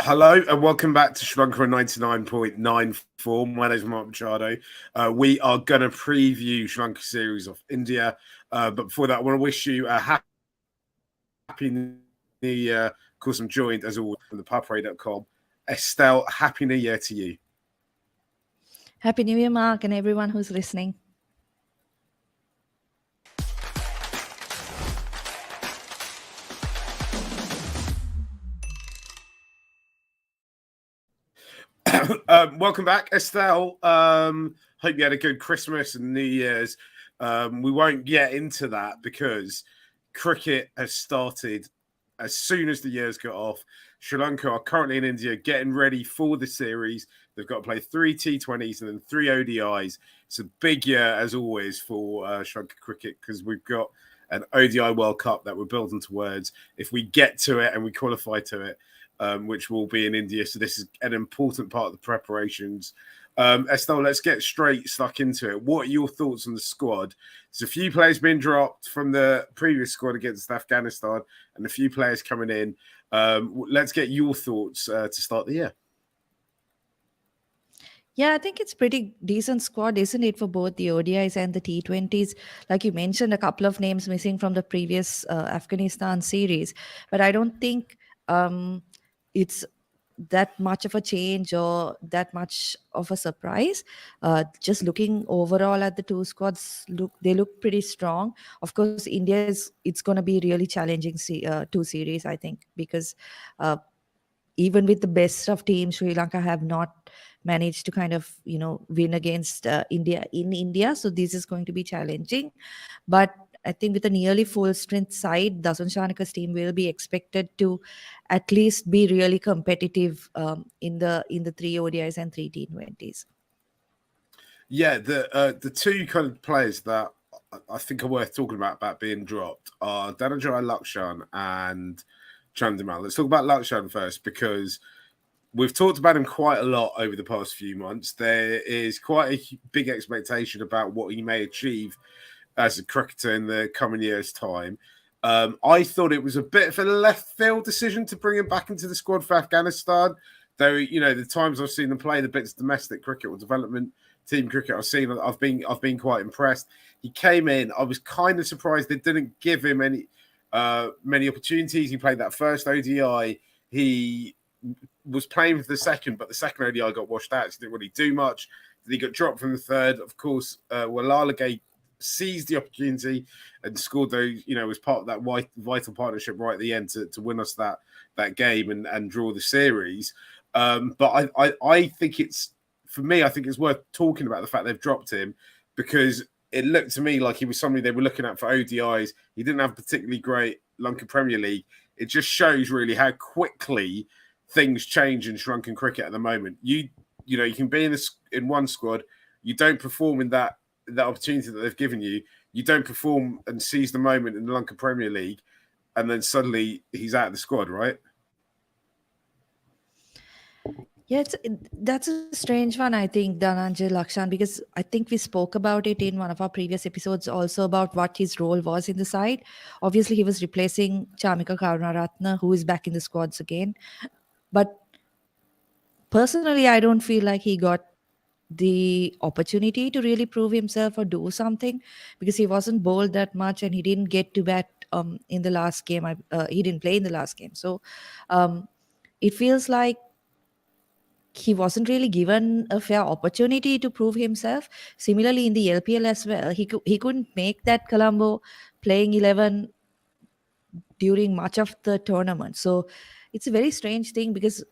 Hello and welcome back to Sri Lanka 99.94. My name is Mark Machado. We are going to preview Sri Lanka series of India. But before that, I want to wish you a happy new year. Of course, I'm joined as always from the pubray.com. Estelle, happy new year to you. Happy New Year, Mark, and everyone who's listening. Welcome back, Estelle. Hope you had a good Christmas and New Year's. We won't get into that because cricket has started as soon as the year's got off. Sri Lanka are currently in India getting ready for the series. They've got to play 3 T20s and then 3 ODIs. It's a big year, as always, for Sri Lanka cricket because we've got an ODI World Cup that we're building towards. If we get to it and we qualify to it, which will be in India. So this is an important part of the preparations. Estelle, let's get stuck into it. What are your thoughts on the squad? There's a few players being dropped from the previous squad against Afghanistan and a few players coming in. Let's get your thoughts to start the year. Yeah, I think it's pretty decent squad, isn't it, for both the ODIs and the T20s? Like you mentioned, a couple of names missing from the previous Afghanistan series. But I don't think it's that much of a change or that much of a surprise. Just looking overall at the two squads, they look pretty strong. Of course, it's going to be really challenging two series, I think, because even with the best of teams, Sri Lanka have not managed to kind of win against India in India. So this is going to be challenging. But I think with a nearly full strength side, Dasun Shanaka's team will be expected to at least be really competitive in the 3 ODIs and 3 T20s. Yeah, the two kind of players that I think are worth talking about being dropped are Dhananjay Lakshan and Chandimal. Let's talk about Lakshan first because we've talked about him quite a lot over the past few months. There is quite a big expectation about what he may achieve as a cricketer in the coming year's time. I thought it was a bit of a left field decision to bring him back into the squad for Afghanistan. Though, the times I've seen them play, the bits of domestic cricket or development team cricket I've seen, I've been quite impressed. He came in. I was kind of surprised they didn't give him many opportunities. He played that first ODI. He was playing for the second, but the second ODI got washed out. So he didn't really do much. Then he got dropped from the third. Of course, Walalage seized the opportunity and scored those, as part of that vital partnership right at the end to win us that game and draw the series. But I think it's worth talking about the fact they've dropped him because it looked to me like he was somebody they were looking at for ODIs. He didn't have particularly great Lanka Premier League. It just shows really how quickly things change in Sri Lankan cricket at the moment. You can be in one squad, you don't perform in that opportunity that they've given you. You don't perform and seize the moment in the Lanka Premier League, and then suddenly he's out of the squad, right? Yeah, that's a strange one, I think, Dhananjay Lakshan, because I think we spoke about it in one of our previous episodes also about what his role was in the side. Obviously, he was replacing Chamika Karunaratne, who is back in the squads again. But personally, I don't feel like he got the opportunity to really prove himself or do something because he wasn't bowled that much and he didn't get to bat in the last game. He didn't play in the last game. So it feels like he wasn't really given a fair opportunity to prove himself. Similarly, in the LPL as well, he couldn't make that Colombo playing 11 during much of the tournament. So it's a very strange thing because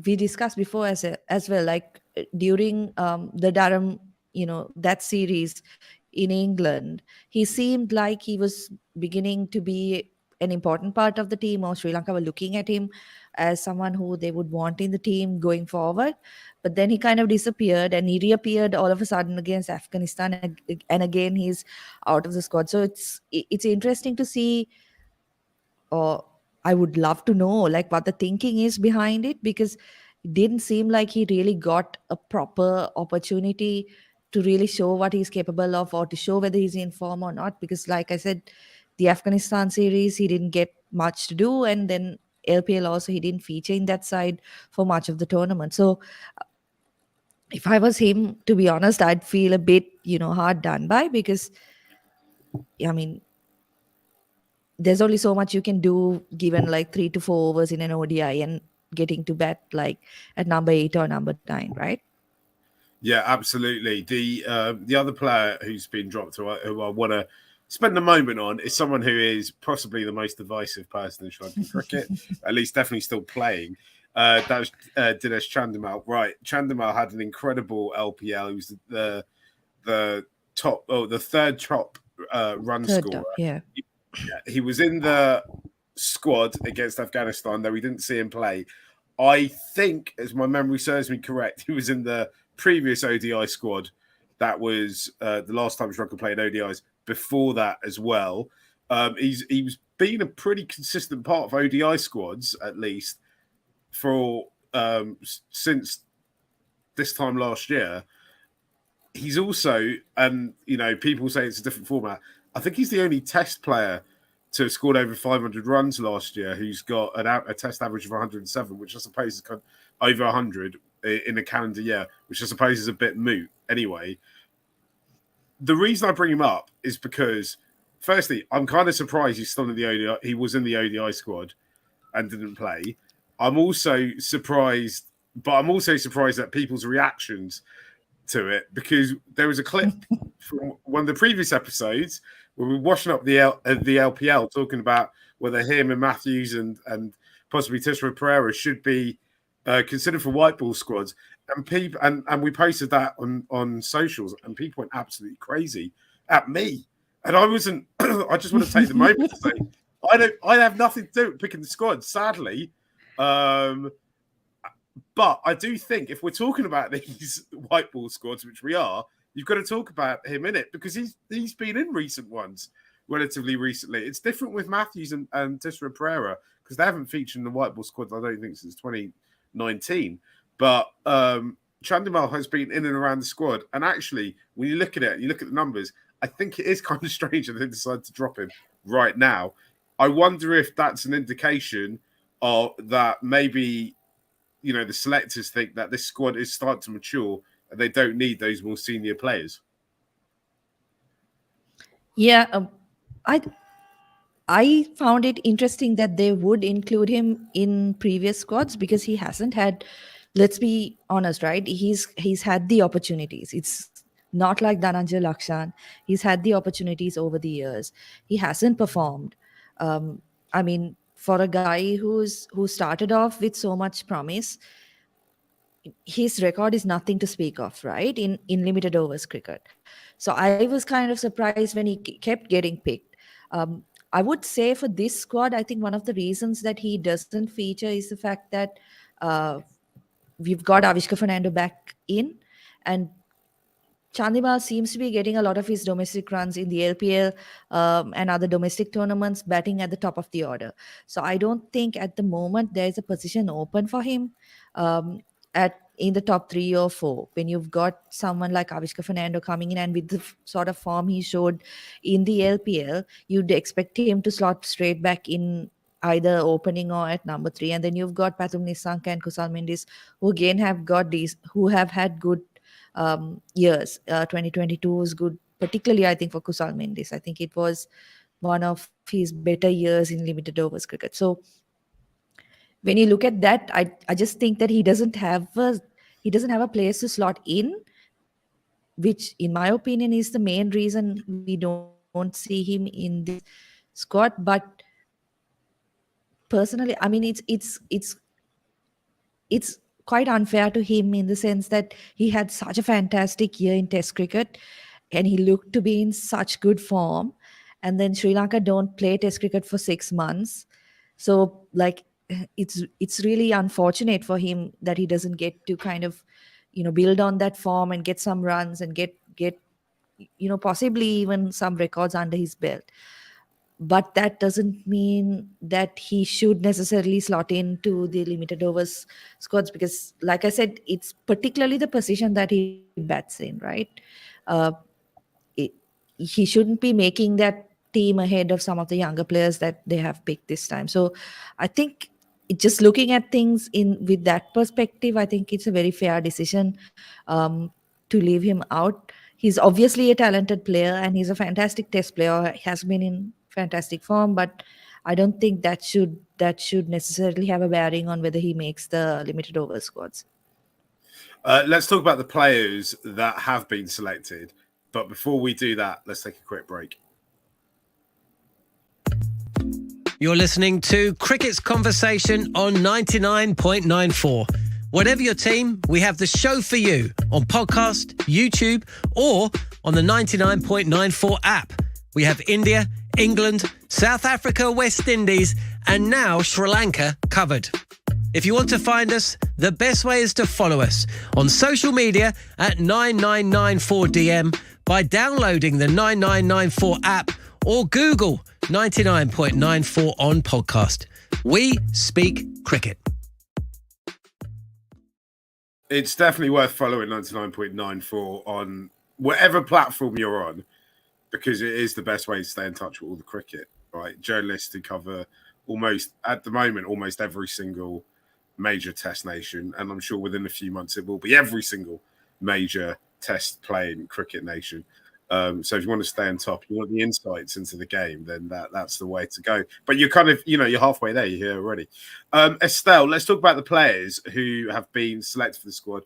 we discussed before as well, like during the Durham, that series in England, he seemed like he was beginning to be an important part of the team, or Sri Lanka were looking at him as someone who they would want in the team going forward. But then he kind of disappeared and he reappeared all of a sudden against Afghanistan, and again he's out of the squad. So it's interesting to see, or I would love to know like what the thinking is behind it, because it didn't seem like he really got a proper opportunity to really show what he's capable of or to show whether he's in form or not. Because like I said, the Afghanistan series, he didn't get much to do. And then LPL also, he didn't feature in that side for much of the tournament. So if I was him, to be honest, I'd feel a bit, hard done by, because I mean, there's only so much you can do given like 3 to 4 overs in an ODI and getting to bat like at number 8 or number 9, right? Yeah, absolutely. The other player who's been dropped, who I want to spend a moment on, is someone who is possibly the most divisive person in Sri Lankan cricket, at least definitely still playing. That was Dinesh Chandimal. Right, Chandimal had an incredible LPL. He was the the third top run Third scorer. top, yeah. He was in the squad against Afghanistan, though we didn't see him play. I think, as my memory serves me correct, he was in the previous ODI squad. That was the last time Sri Lanka played ODIs. Before that, as well, he was being a pretty consistent part of ODI squads, at least for since this time last year. He's also, and people say it's a different format. I think he's the only Test player to have scored over 500 runs last year who's got a Test average of 107, which I suppose is kind of over 100 in a calendar year, which I suppose is a bit moot. Anyway, the reason I bring him up is because, firstly, I'm kind of surprised he's still in the ODI. He was in the ODI squad and didn't play. I'm also surprised at people's reactions to it, because there was a clip from one of the previous episodes where we were washing up the LPL, talking about whether him and Matthews and possibly Tishra Pereira should be considered for white ball squads, and people and we posted that on socials, and people went absolutely crazy at me, and I wasn't. I just want to take the moment to say I have nothing to do with picking the squad, sadly. But I do think if we're talking about these white ball squads, which we are, you've got to talk about him in it, because he's been in recent ones relatively recently. It's different with Matthews and Tishra Pereira, because they haven't featured in the white ball squad, I don't think, since 2019. But Chandimal has been in and around the squad. And actually, when you look at it, you look at the numbers, I think it is kind of strange that they decided to drop him right now. I wonder if that's an indication of that maybe the selectors think that this squad is starting to mature and they don't need those more senior players. Yeah, I I found it interesting that they would include him in previous squads, because he hasn't had. Let's be honest, right? He's had the opportunities. It's not like Dhananjay Lakshan. He's had the opportunities over the years. He hasn't performed. I mean, for a guy who started off with so much promise, his record is nothing to speak of, right? In limited overs cricket. So I was kind of surprised when he kept getting picked. um, I would say for this squad, I think one of the reasons that he doesn't feature is the fact that uh, we've got Avishka Fernando back in, and Chandimal seems to be getting a lot of his domestic runs in the LPL and other domestic tournaments, batting at the top of the order. So I don't think at the moment there is a position open for him um, at in the top 3 or 4. When you've got someone like Avishka Fernando coming in, and with the sort of form he showed in the LPL, you'd expect him to slot straight back in either opening or at number 3. And then you've got Pathum Nissanka and Kusal Mendis, who again have got these, who have had good years. 2022 was good, particularly I think for Kusal Mendis. I think it was one of his better years in limited overs cricket. So when you look at that, I just think that he doesn't have a place to slot in, which in my opinion is the main reason we don't see him in this squad. But personally, I mean, it's quite unfair to him in the sense that he had such a fantastic year in Test cricket, and he looked to be in such good form. And then Sri Lanka don't play Test cricket for 6 months, so like it's really unfortunate for him that he doesn't get to kind of build on that form and get some runs and get possibly even some records under his belt. But that doesn't mean that he should necessarily slot into the limited overs squads, because like I said, it's particularly the position that he bats in, right? uh, it, he shouldn't be making that team ahead of some of the younger players that they have picked this time. So I think just looking at things in with that perspective, I think it's a very fair decision um, to leave him out. He's obviously a talented player and he's a fantastic test player, has been in fantastic form, but I don't think that should necessarily have a bearing on whether he makes the limited over squads. Let's talk about the players that have been selected. But before we do that, let's take a quick break. You're listening to Cricket's Conversation on 99.94. Whatever your team, we have the show for you on podcast, YouTube, or on the 99.94 app. We have India, England, South Africa, West Indies, and now Sri Lanka covered. If you want to find us, the best way is to follow us on social media at 9994DM by downloading the 9994 app or Google 99.94 on podcast. We speak cricket. It's definitely worth following 99.94 on whatever platform you're on, because it is the best way to stay in touch with all the cricket, right? Journalists who cover at the moment, almost every single major test nation. And I'm sure within a few months, it will be every single major test playing cricket nation. So if you want to stay on top, you want the insights into the game, then that's the way to go. But you're kind of, you're halfway there. You're here already. Estelle, let's talk about the players who have been selected for the squad,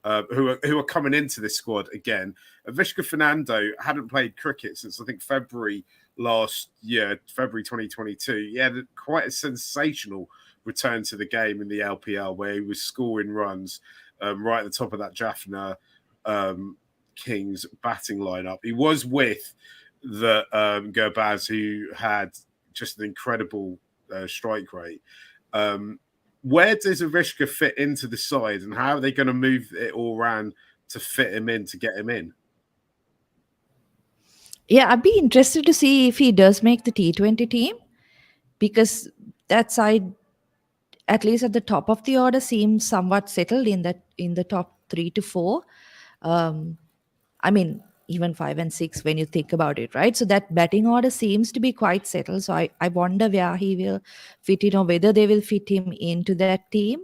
who are coming into this squad again. Avishka Fernando hadn't played cricket since, I think, February last year, February 2022. He had quite a sensational return to the game in the LPL where he was scoring runs right at the top of that Jaffna Kings batting lineup. He was with the Gurbaz, who had just an incredible strike rate. Where does Avishka fit into the side, and how are they going to move it all around to fit him in, to get him in? Yeah, I'd be interested to see if he does make the T20 team, because that side, at least at the top of the order, seems somewhat settled in the top 3 to 4. I mean, even 5 and 6 when you think about it, right? So that batting order seems to be quite settled. So I wonder where he will fit in, or whether they will fit him into that team.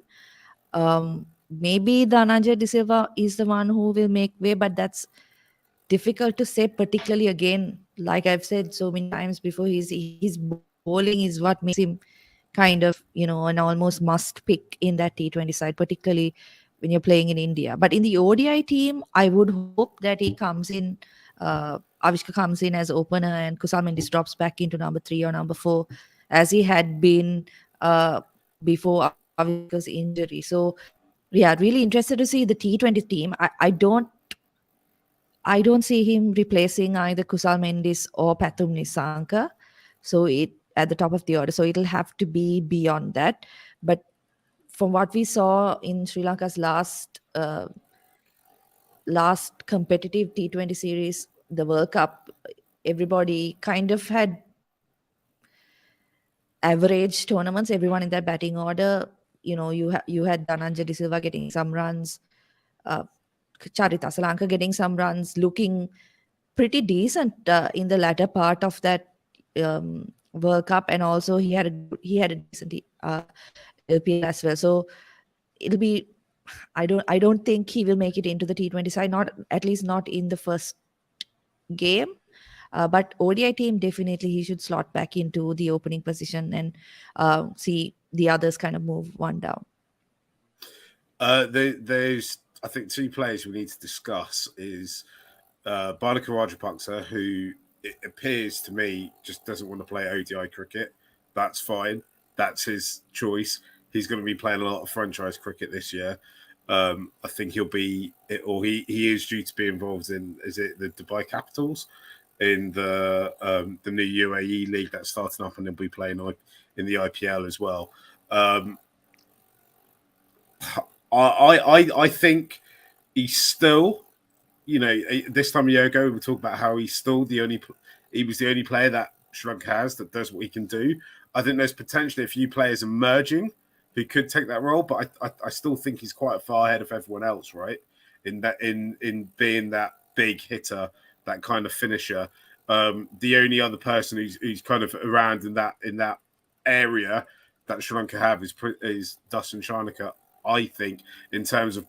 Maybe Dhananjay De Silva is the one who will make way, but that's difficult to say, particularly, again, like I've said so many times before, his bowling is what makes him kind of, an almost must pick in that T20 side, particularly when you're playing in India. But in the ODI team, I would hope that he comes in, Avishka comes in as opener and Kusal Mendis drops back into number 3 or number 4, as he had been before Avishka's injury. So yeah, really interested to see the T20 team. I don't see him replacing either Kusal Mendis or Pathum Nissanka. So it at the top of the order. So it'll have to be beyond that. But from what we saw in Sri Lanka's last competitive T20 series, the World Cup, everybody kind of had average tournaments. Everyone in that batting order, you had Dhananjay De Silva getting some runs, Charita Salanka getting some runs, looking pretty decent in the latter part of that World Cup, and also he had a decent LPL as well. So it'll be. I don't think he will make it into the T20 side. Not, at least not in the first game. But ODI team, definitely he should slot back into the opening position and see the others kind of move one down. There's, I think, 2 players we need to discuss. Is Bhanuka Rajapaksa, who it appears to me just doesn't want to play ODI cricket. That's fine. That's his choice. He's going to be playing a lot of franchise cricket this year. I think he'll be, or he is due to be involved in, is it the Dubai Capitals, in the new UAE league that's starting up, and he'll be playing in the IPL as well. I think he's still, this time a year ago, we talked about how he was the only player that Sri Lanka has that does what he can do. I think there's potentially a few players emerging who could take that role, but I still think he's quite far ahead of everyone else, right? In being that big hitter, that kind of finisher. The only other person who's kind of around in that area that Sri Lanka have is Dustin Sharnaker, I think, in terms of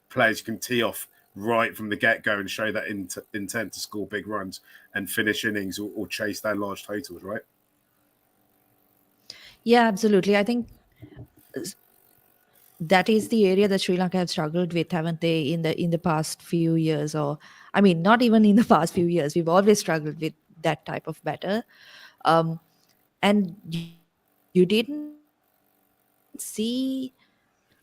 players who can tee off right from the get-go and show that intent to score big runs and finish innings or chase down large totals, right? Yeah, absolutely. I think that is the area that Sri Lanka have struggled with, haven't they, in the past few years? Or I mean, not even in the past few years. We've always struggled with that type of batter. And you didn't see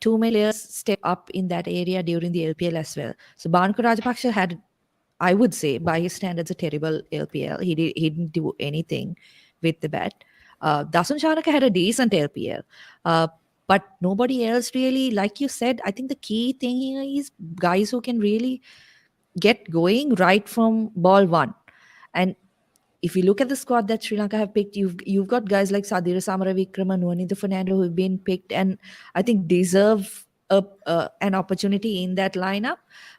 too many players step up in that area during the LPL as well. So Bhanuka Rajapaksa had, I would say, by his standards, a terrible LPL. He didn't do anything with the bat. Dasun Shanaka had a decent LPL. Uh, but nobody else really, like you said, I think the key thing here is guys who can really get going right from ball one. And if you look at the squad that Sri Lanka have picked, you've got guys like Sadira Samaravikrama, Nuanitha Fernando who've been picked and I think deserve an opportunity in that lineup.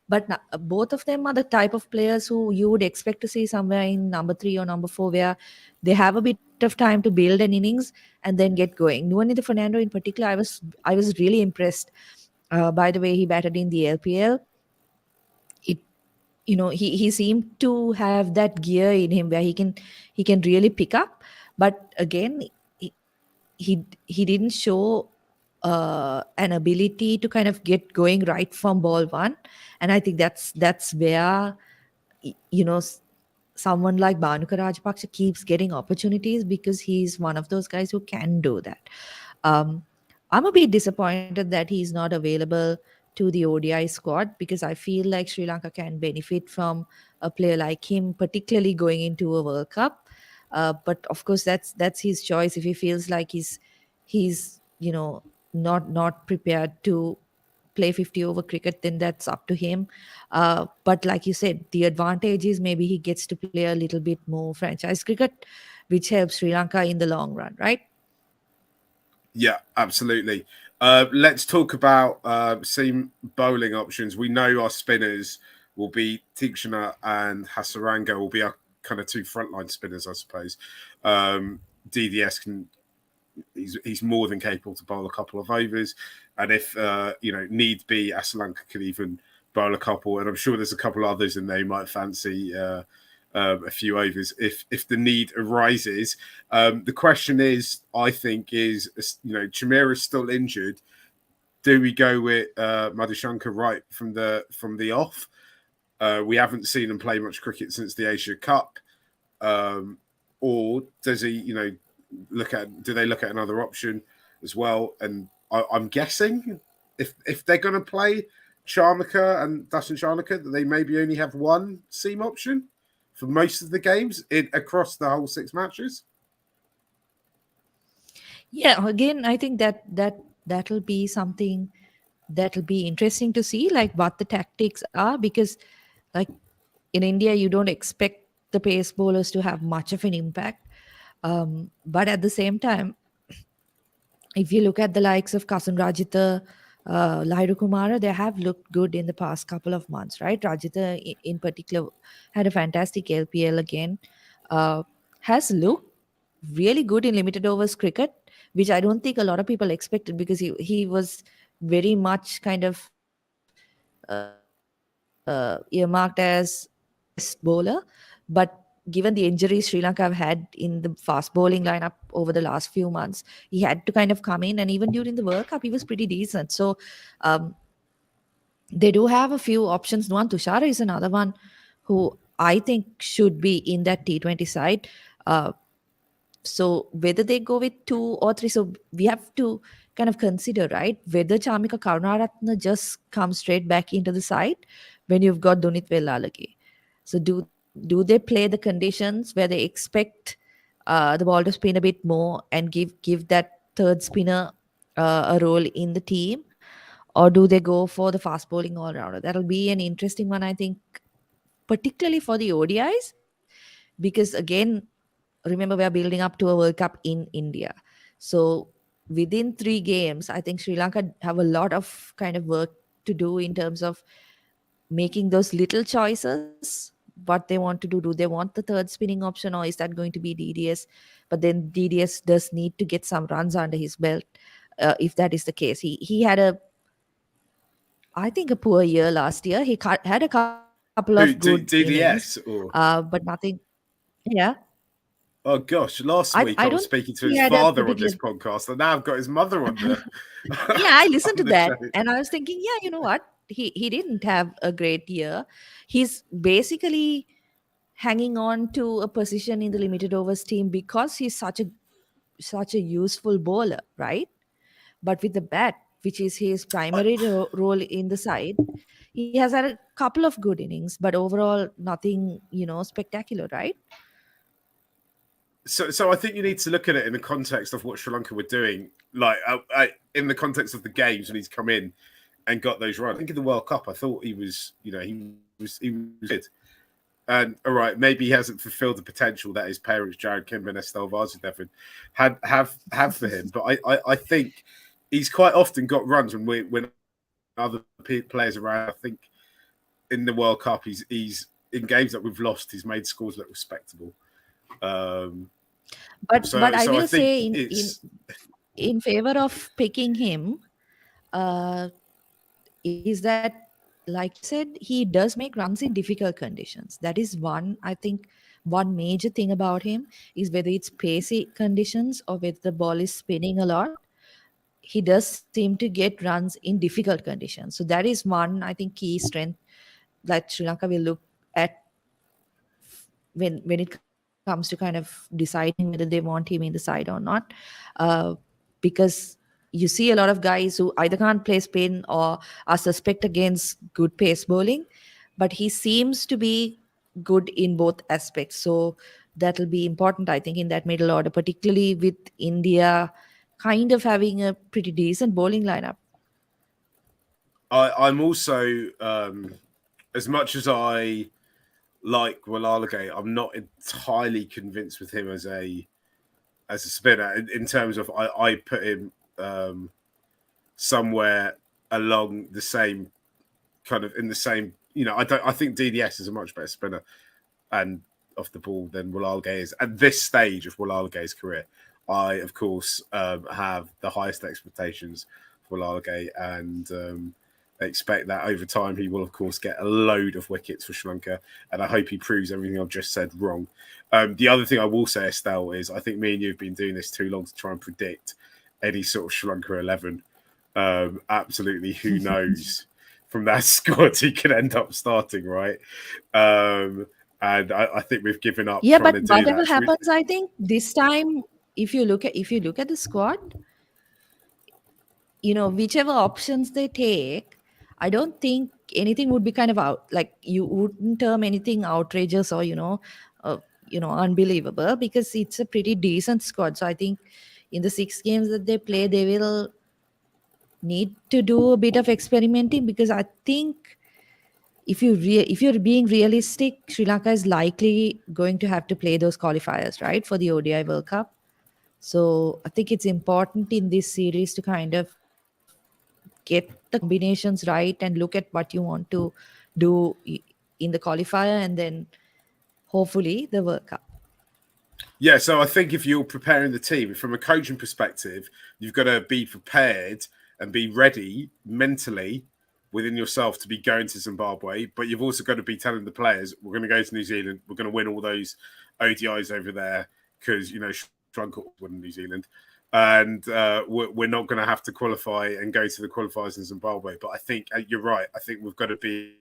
But both of them are the type of players who you would expect to see somewhere in number 3 or number 4, where they have a bit of time to build an innings and then get going. Nuanitha Fernando in particular, I was really impressed by the way he batted in the LPL. It he seemed to have that gear in him where he can really pick up, but again he didn't show an ability to kind of get going right from ball one. And I think that's where someone like Bhanuka Rajapaksa keeps getting opportunities, because he's one of those guys who can do that. um, I'm a bit disappointed that he's not available to the ODI squad, because I feel like Sri Lanka can benefit from a player like him, particularly going into a World Cup. But of course, that's his choice. If he feels like he's not prepared to play 50 over cricket, then that's up to him. But like you said, the advantage is maybe he gets to play a little bit more franchise cricket, which helps Sri Lanka in the long run, right? Yeah, absolutely. Let's talk about seam bowling options. We know our spinners will be Tikshana and Hasaranga will be our kind of two frontline spinners, I suppose. DDS he's more than capable to bowl a couple of overs, and if need be, Asalanka could even bowl a couple, and I'm sure there's a couple others in there who might fancy a few overs if the need arises. The question is, I think, is Chamira's still injured. Do we go with Madhushankar right from the off? We haven't seen him play much cricket since the Asia Cup, or does he? Do they look at another option as well? And I'm guessing if they're going to play Charnaka and Dasun Charnaka, that they maybe only have one seam option for most of the games across the whole 6 matches. Yeah, again, I think that'll be something that'll be interesting to see, like what the tactics are, because like in India, you don't expect the pace bowlers to have much of an impact. But at the same time, if you look at the likes of Kasan Rajitha, Lahiru Kumara, they have looked good in the past couple of months, right? Rajitha, in particular, had a fantastic LPL again. Has looked really good in limited overs cricket, which I don't think a lot of people expected, because he was very much kind of earmarked as best bowler. But given the injuries Sri Lanka have had in the fast bowling lineup over the last few months, he had to kind of come in. And even during the World Cup, he was pretty decent. So um, they do have a few options. Nuan Tushara is another one who I think should be in that T20 side. So whether they go with 2 or 3, so we have to kind of consider, right, whether Chamika Karunaratne just comes straight back into the side when you've got Dunit Velalage. So do they play the conditions where they expect the ball to spin a bit more and give that third spinner a role in the team, or do they go for the fast bowling all rounder? That'll be an interesting one, I think, particularly for the ODIs, because again, remember, we are building up to a World Cup in India. So within 3 games, I think Sri Lanka have a lot of kind of work to do in terms of making those little choices what they want to do. Do they want the third spinning option, or is that going to be DDS? But then DDS does need to get some runs under his belt. If that is the case, he had I think a poor year last year. He had a couple of good innings, DDS or but nothing. Yeah, oh gosh, last week I don't was speaking to think he his had a father on this particular. podcast, and now I've got his mother on the Yeah, I listened to on the that, show. and I was thinking, yeah, you know what? He didn't have a great year. He's basically hanging on to a position in the limited overs team because he's such a useful bowler, right? But with the bat, which is his I, primary role in the side, he has had a couple of good innings, but overall nothing, spectacular, right? so I think you need to look at it in the context of what Sri Lanka were doing, like in the context of the games when he's come in and got those runs. I think in the World Cup, I thought he was good. And all right, maybe he hasn't fulfilled the potential that his parents, Jared Kimber and Estelle Varsudevin, have for him. But I think he's quite often got runs when other players around. I think in the World Cup, he's in games that we've lost, he's made scores look respectable. But I will say it's in favor of picking him, is that, like you said, he does make runs in difficult conditions. That is I think one major thing about him is whether it's pacey conditions or whether the ball is spinning a lot. He does seem to get runs in difficult conditions. So that is one, I think, key strength that Sri Lanka will look at when it comes to kind of deciding whether they want him in the side or not. Because you see a lot of guys who either can't play spin or are suspect against good pace bowling, but he seems to be good in both aspects. So that'll be important, I think, in that middle order, particularly with India kind of having a pretty decent bowling lineup. I'm also, as much as I like Walalage, I'm not entirely convinced with him as a spinner in terms of I put him somewhere along the same kind of in the same. I think DDS is a much better spinner and off the ball than Walalage is at this stage of Walalage's career. I, of course, have the highest expectations for Walalage and expect that over time he will, of course, get a load of wickets for Sri Lanka. And I hope he proves everything I've just said wrong. The other thing I will say, Estelle, is I think me and you have been doing this too long to try and predict any sort of Sri Lanka 11. Absolutely, who knows from that squad he could end up starting, right? And I think we've given up. Yeah, but whatever happens, I think this time, if you look at the squad, whichever options they take, I don't think anything would be kind of out. Like, you wouldn't term anything outrageous or unbelievable, because it's a pretty decent squad. So I think in the 6 games that they play, they will need to do a bit of experimenting, because I think if you're being realistic, Sri Lanka is likely going to have to play those qualifiers, right, for the ODI World Cup. So I think it's important in this series to kind of get the combinations right and look at what you want to do in the qualifier and then hopefully the World Cup. Yeah, so I think if you're preparing the team from a coaching perspective, you've got to be prepared and be ready mentally within yourself to be going to Zimbabwe, but you've also got to be telling the players, we're going to go to New Zealand, we're going to win all those ODIs over there because, Sri Lanka won New Zealand. And we're not going to have to qualify and go to the qualifiers in Zimbabwe. But I think you're right. I think we've got to be,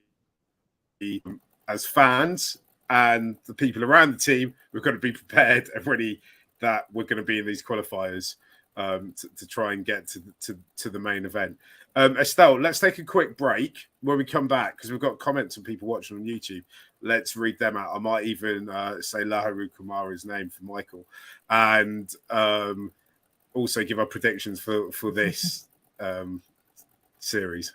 as fans and the people around the team, we've got to be prepared and ready that we're going to be in these qualifiers to try and get to the main event. Estelle, let's take a quick break. When we come back, because we've got comments from people watching on YouTube, let's read them out. I might even say Laharu Kumara's name for Michael. And also give our predictions for this series.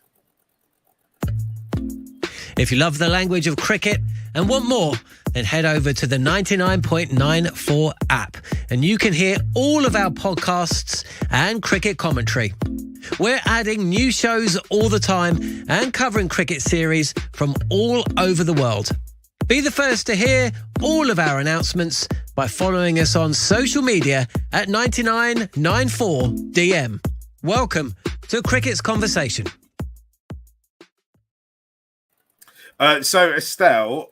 If you love the language of cricket and want more, then head over to the 99.94 app and you can hear all of our podcasts and cricket commentary. We're adding new shows all the time and covering cricket series from all over the world. Be the first to hear all of our announcements by following us on social media at 9994DM. Welcome to Cricket's Conversation. So Estelle,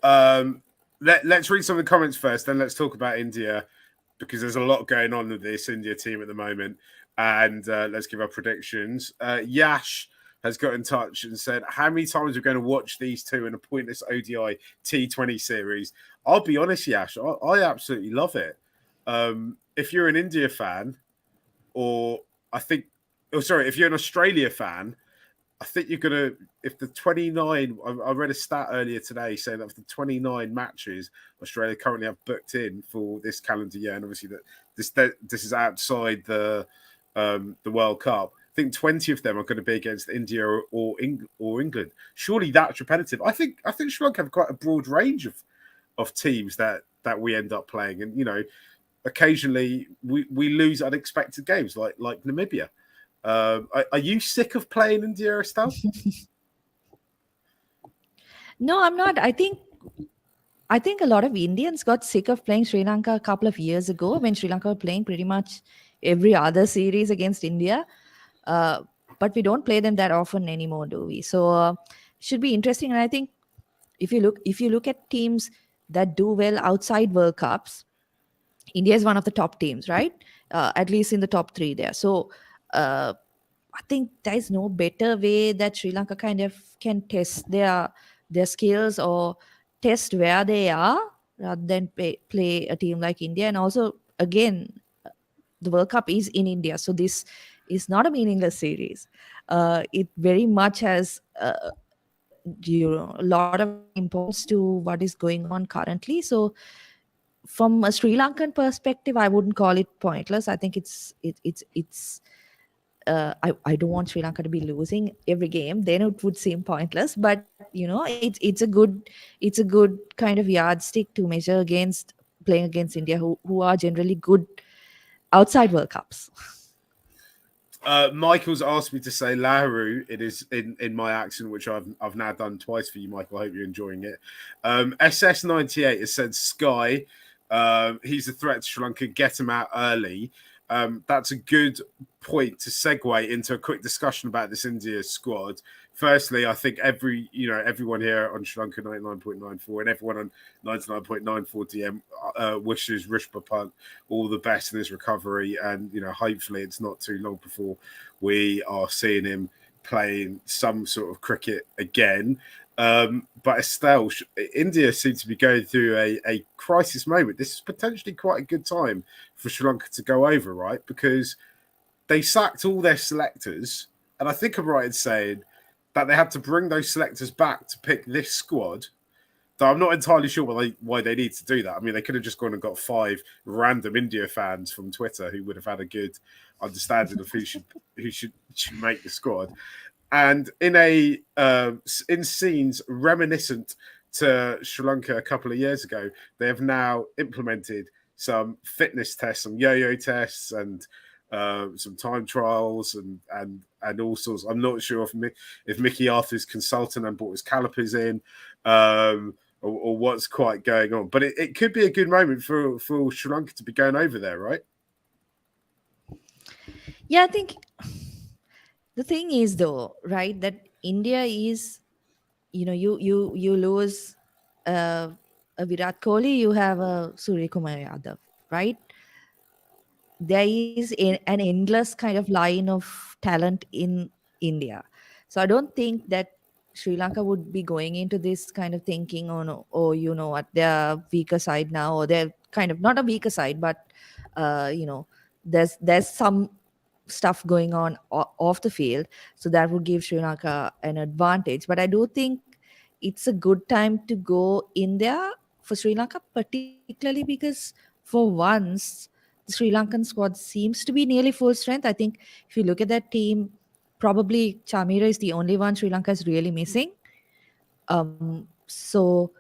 let's read some of the comments first, then let's talk about India, because there's a lot going on with this India team at the moment. And let's give our predictions. Yash has got in touch and said, how many times are we going to watch these two in a pointless ODI T20 series? I'll be honest, Yash, I absolutely love it. If you're an India fan, if you're an Australia fan, I think you're going to, if the 29, I read a stat earlier today saying that of the 29 matches Australia currently have booked in for this calendar year, and obviously that this is outside the World Cup, I think 20 of them are going to be against India or England. Surely that's repetitive. I think Sri Lanka have quite a broad range of teams that we end up playing, and occasionally we lose unexpected games like Namibia. Are you sick of playing India, Estelle? No, I'm not. I think a lot of Indians got sick of playing Sri Lanka a couple of years ago when Sri Lanka were playing pretty much every other series against India. But we don't play them that often anymore, do we? So should be interesting. And I think if you look at teams that do well outside World Cups, India is one of the top teams, right? At least in the top 3 there. So I think there is no better way that Sri Lanka kind of can test their skills or test where they are rather than play a team like India. And also, again, the World Cup is in India, so this is not a meaningless series. It very much has a lot of importance to what is going on currently. So from a Sri Lankan perspective, I wouldn't call it pointless. I think it's I don't want Sri Lanka to be losing every game. Then it would seem pointless. But it's a good kind of yardstick to measure against playing against India, who are generally good outside World Cups. Michael's asked me to say Lahuru. It is in my accent, which I've now done twice for you, Michael. I hope you're enjoying it. SS98 has said Sky. He's a threat to Sri Lanka. Get him out early. That's a good point to segue into a quick discussion about this India squad. Firstly, I think everyone here on Sri Lanka 99.94 and everyone on 99.94 DM wishes Rishabh Pant all the best in his recovery, and hopefully it's not too long before we are seeing him playing some sort of cricket again. But Estelle, India seems to be going through a crisis moment. This is potentially quite a good time for Sri Lanka to go over, right? Because they sacked all their selectors, and I think I'm right in saying that they had to bring those selectors back to pick this squad. So I'm not entirely sure why they need to do that. I mean, they could have just gone and got 5 random India fans from Twitter who would have had a good understanding of who should make the squad. And in scenes reminiscent to Sri Lanka a couple of years ago, they have now implemented some fitness tests, some yo-yo tests, and some time trials and all sorts. I'm not sure if Mickey Arthur's consultant and brought his calipers in, or what's quite going on. But it could be a good moment for Sri Lanka to be going over there, right? Yeah, I think the thing is, though, right, that India is, you lose a Virat Kohli, you have a Surya Kumar Yadav, right? There is an endless kind of line of talent in India. So I don't think that Sri Lanka would be going into this kind of thinking, oh no, what, they're weaker side now, or they're kind of not a weaker side, but there's some stuff going on off the field, so that would give Sri Lanka an advantage. But I do think it's a good time to go in there for Sri Lanka, particularly because for once the Sri Lankan squad seems to be nearly full strength. I think if you look at that team, probably Chamira is the only one Sri Lanka is really missing. So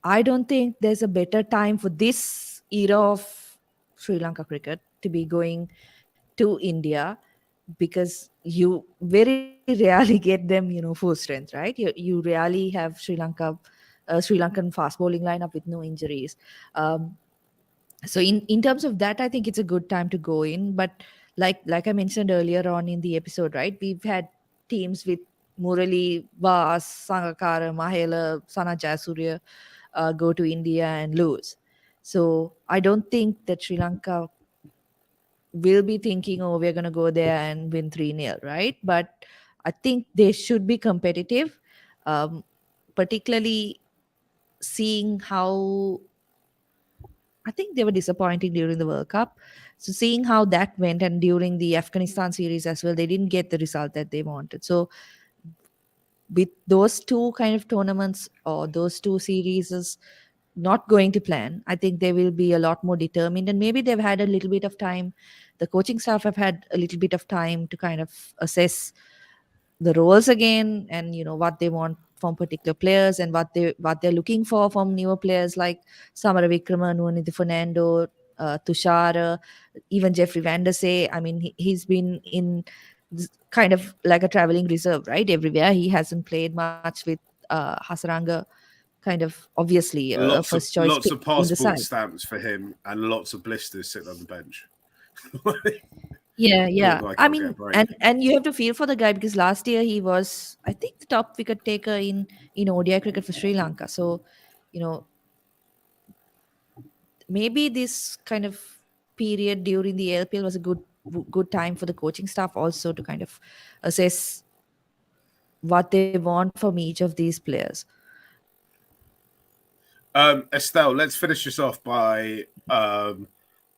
I don't think there's a better time for this era of Sri Lanka cricket to be going to India, because you very rarely get them, full strength, right? You rarely have Sri Lanka Sri Lankan fast bowling lineup with no injuries. So in terms of that, I think it's a good time to go in. But like I mentioned earlier on in the episode, right? We've had teams with Murali, Vas, Sangakkara, Mahela, Sana Jayasuriya go to India and lose. So I don't think that Sri Lanka will be thinking, oh, we're going to go there and win 3-0, right? But I think they should be competitive, particularly seeing how I think they were disappointing during the World Cup. So seeing how that went, and during the Afghanistan series as well, they didn't get the result that they wanted. So with those two kind of tournaments or those two series is not going to plan, I think they will be a lot more determined, and maybe they've had a little bit of time. The coaching staff have had a little bit of time to kind of assess the roles again, and what they want from particular players, and what they're looking for from newer players like Samara Vikrama, Nuanitha Fernando, Tushara, even Jeffrey Van der Sey. I mean, he's been in kind of like a traveling reserve, right? Everywhere. He hasn't played much with Hasaranga, kind of obviously first choice Lots pick of in the passport side. stamps for him, and lots of blisters sitting on the bench. Poor Yeah. guy I can't get a mean, break. and you have to feel for the guy because last year he was, I think, the top wicket taker in ODI cricket for Sri Lanka. So, you know, maybe this kind of period during the LPL was a good time for the coaching staff also to kind of assess what they want from each of these players. Estelle, let's finish this off by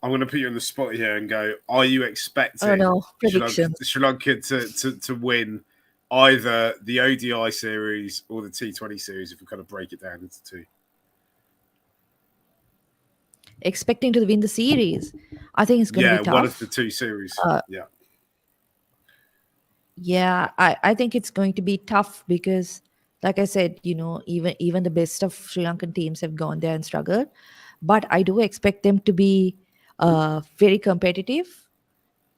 I'm going to put you on the spot here and go, are you Oh expecting no, Sri Lanka, predictions. Sri Lanka to win either the ODI series or the T20 series, if we kind of break it down into two? Expecting to win the series. I think it's going to be Yeah, one of the tough. two series. Uh, Yeah. Yeah, I think it's going to be tough because, like I said, even the best of Sri Lankan teams have gone there and struggled. But I do expect them to be very competitive.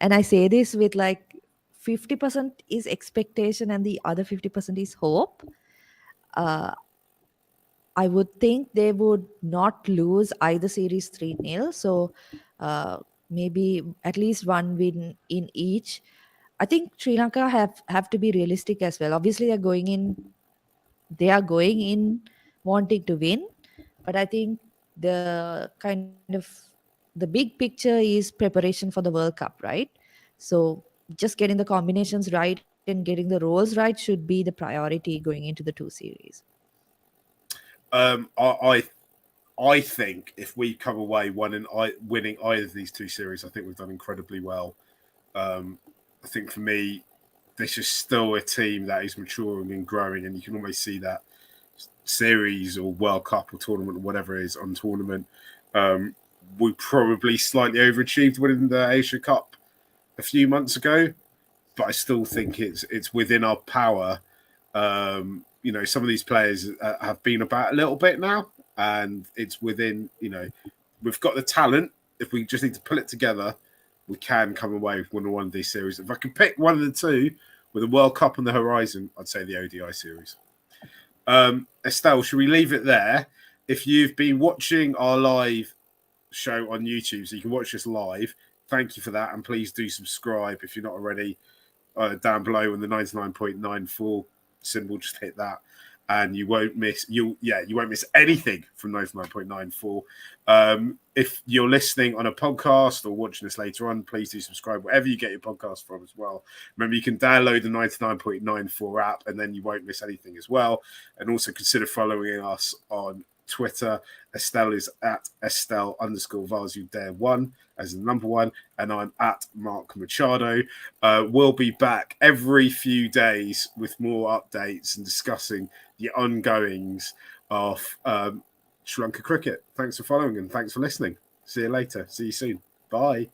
And I say this with like 50% is expectation and the other 50% is hope. Uh, I would think they would not lose either series 3-0. So maybe at least one win in each. I think Sri Lanka have to be realistic as well. Obviously, they are going in wanting to win, but I think the kind of the big picture is preparation for the World Cup, right? So just getting the combinations right and getting the roles right should be the priority going into the two series. Um, I I think if we come away winning either of these two series, I think we've done incredibly well. I think for me, this is still a team that is maturing and growing, and you can almost see that series or World Cup or tournament or whatever it is on tournament. We probably slightly overachieved winning the Asia Cup a few months ago, but I still think it's within our power. Some of these players have been about a little bit now, and it's within. We've got the talent. If we just need to pull it together, we can come away with one of these series. If I can pick one of the two with a World Cup on the horizon, I'd say the ODI series. Estelle, should we leave it there? If you've been watching our live show on YouTube, so you can watch us live, thank you for that, and please do subscribe if you're not already. Down below on the 99.94 symbol, just hit that, and you won't miss anything from 99.94. If you're listening on a podcast or watching this later on, please do subscribe wherever you get your podcast from as well. Remember, you can download the 99.94 app, and then you won't miss anything as well. And also consider following us on Twitter. Estelle is at Estelle_Vazudare1 as the number one, and I'm at Mark Machado. We'll be back every few days with more updates and discussing the ongoings of Sri Lanka cricket. Thanks for following and thanks for listening. See you later. See you soon. Bye.